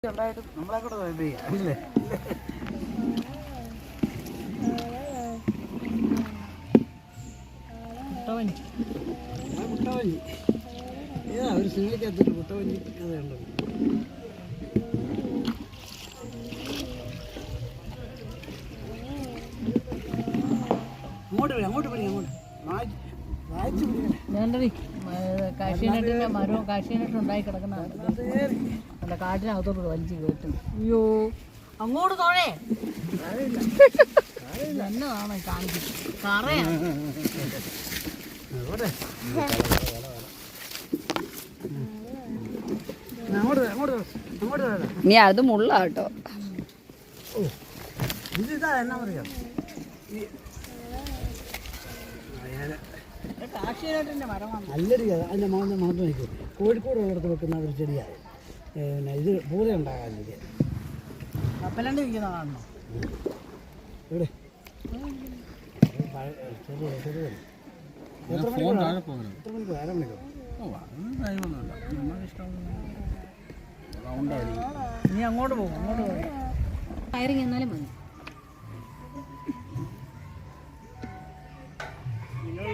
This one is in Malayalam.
നമ്മളെ കൂടെ ഇല്ലേ കുട്ടവഞ്ഞി ഏതാ ഒരു സിനിമയ്ക്കകത്തൊരു കുട്ടവഞ്ഞി കഥയുണ്ട്. അങ്ങോട്ട് പിടി വായിച്ചു പിടിക്കണേ. കാശിനട്ടിന്റെ മരവും കാശിനട്ടുണ്ടായി കിടക്കുന്ന അല്ല കാട്ടിനകത്തോട്ട് വലിച്ചു കയറ്റും. അയ്യോ അങ്ങോട്ട് തോഴേ എന്നതാണ് കാണിക്കുന്നത് കറയാണ്. നീ അത് മുള്ളാട്ടോ. ഇതാ എന്നാ പറയാ കാശിനട്ടിന്റെ മരമാണ്. നല്ലൊരു അതിൻ്റെ മണം നോക്കും. കോഴിക്കോട് ഉള്ളിടത്ത് വെക്കുന്ന ഒരു ചെടിയാണ്. പിന്നെ ഇത് പൂത ഉണ്ടാകാനില്ല. കപ്പലണ്ടി ഇരിക്കുന്ന കാണണം. ഇവിടെ എത്ര മണിക്കൂർ അരമണിക്കൂർ നീ അങ്ങോട്ട് പോകും. അങ്ങോട്ട് പോകും ഫയറിങ് എന്നാലും മതി. നിങ്ങൾ